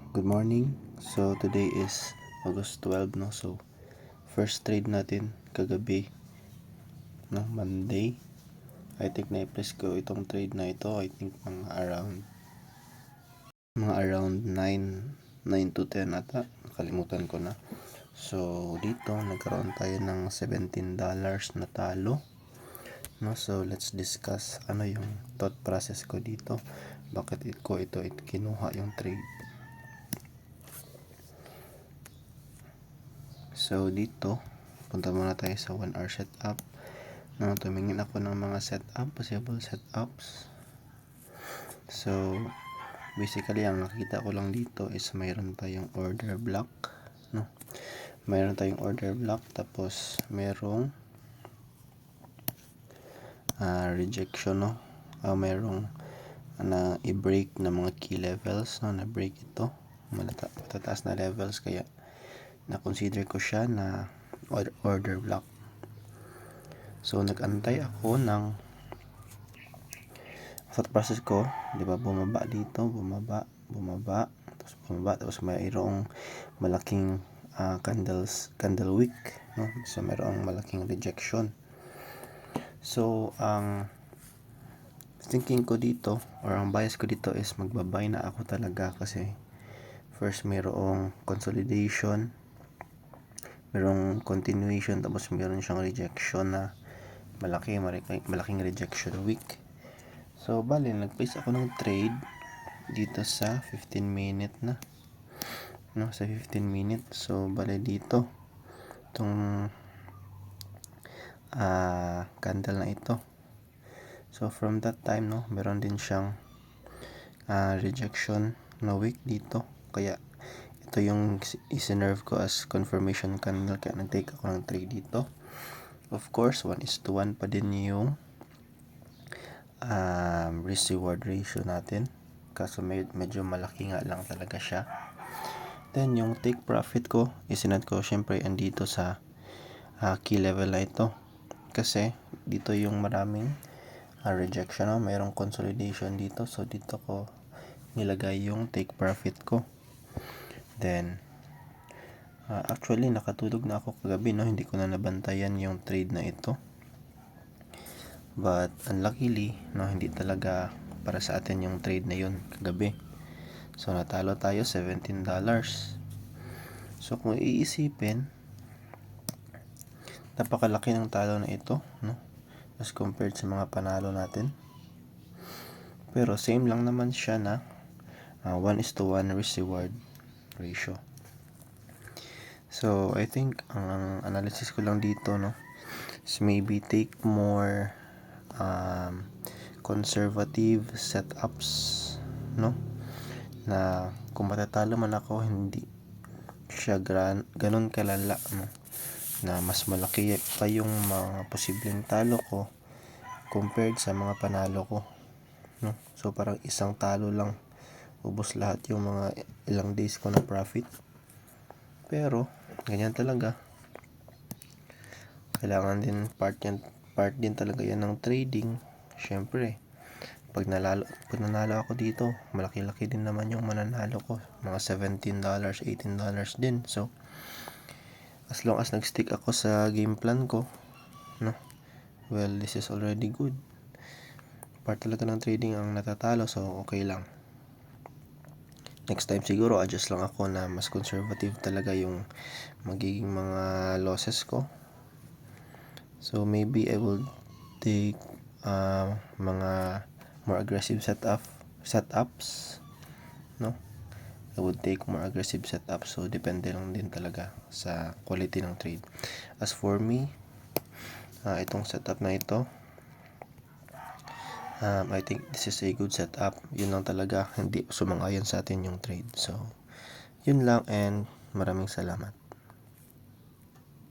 Good morning. So today is August 12, no. So first trade natin kagabi, no, Monday. I think na-press ko itong trade na ito. I think mga around 9 to 10 ata. Nakalimutan ko na. So dito nagkaroon tayo ng $17 na talo. No, so let's discuss ano yung thought process ko dito. Bakit ko ito kinuha yung trade. So dito, punta muna tayo sa 1 hour setup. No, tumingin ako ng mga possible setups. So basically ang nakita ko lang dito is mayroon tayong order block, no. Mayroon tayong order block, tapos mayroong rejection, no. Mayroong na i-break na mga key levels, no, na break ito matataas na levels, kaya na-consider ko siya na order block. So nag-antay ako ng thought process ko, di ba, bumaba dito, bumaba, tapos mayroong malaking candle wick, no. So mayroong malaking rejection. So ang thinking ko dito, or ang bias ko dito, is magbabay na ako talaga, kasi first mayroong consolidation, mayroong continuation, tapos mayroon siyang rejection na malaking rejection wick. So bali nag-place ako ng trade dito sa 15 minute na, no, sa 15 minute. So bali dito itong candle na ito. So from that time, no, meron din siyang rejection na wick dito, kaya ito yung isinerve ko as confirmation candle, kaya nag-take ako ng trade dito. Of course 1:1 pa din yung risk reward ratio natin, kaso medyo malaki nga lang talaga siya. Then yung take profit ko, isinad ko syempre andito sa key level na ito, kasi dito yung maraming rejection, no? Mayroong consolidation dito, so dito ko nilagay yung take profit ko. Then actually nakatulog na ako kagabi, no, hindi ko na nabantayan yung trade na ito. But unluckily, no, hindi talaga para sa atin yung trade na yun kagabi. So natalo tayo $17. So kung iisipin, napakalaki ng talo na ito, no, as compared sa mga panalo natin. Pero same lang naman siya na 1:1 risk reward ratio. So I think ang analysis ko lang dito, no, is maybe take more conservative setups, no, na kung matatalo man ako, hindi siya ganun kalala, no, na mas malaki pa yung mga posibleng talo ko compared sa mga panalo ko, no. So parang isang talo lang, ubos lahat yung mga ilang days ko na profit. Pero ganyan talaga, kailangan din part din talaga yan ng trading. Syempre pag nanalo ako dito, malaki-laki din naman yung mananalo ko, mga $17, $18 din. So as long as nag-stick ako sa game plan ko, no, well, this is already good. Part talaga ng trading ang natatalo, so okay lang. Next time siguro adjust lang ako na mas conservative talaga yung magiging mga losses ko. So maybe I will take mga more aggressive setups, no. I would take more aggressive setups. So depende lang din talaga sa quality ng trade. As for me, itong setup na ito, I think this is a good setup. Yun lang talaga, hindi sumang-ayon sa atin yung trade. So yun lang, and maraming salamat.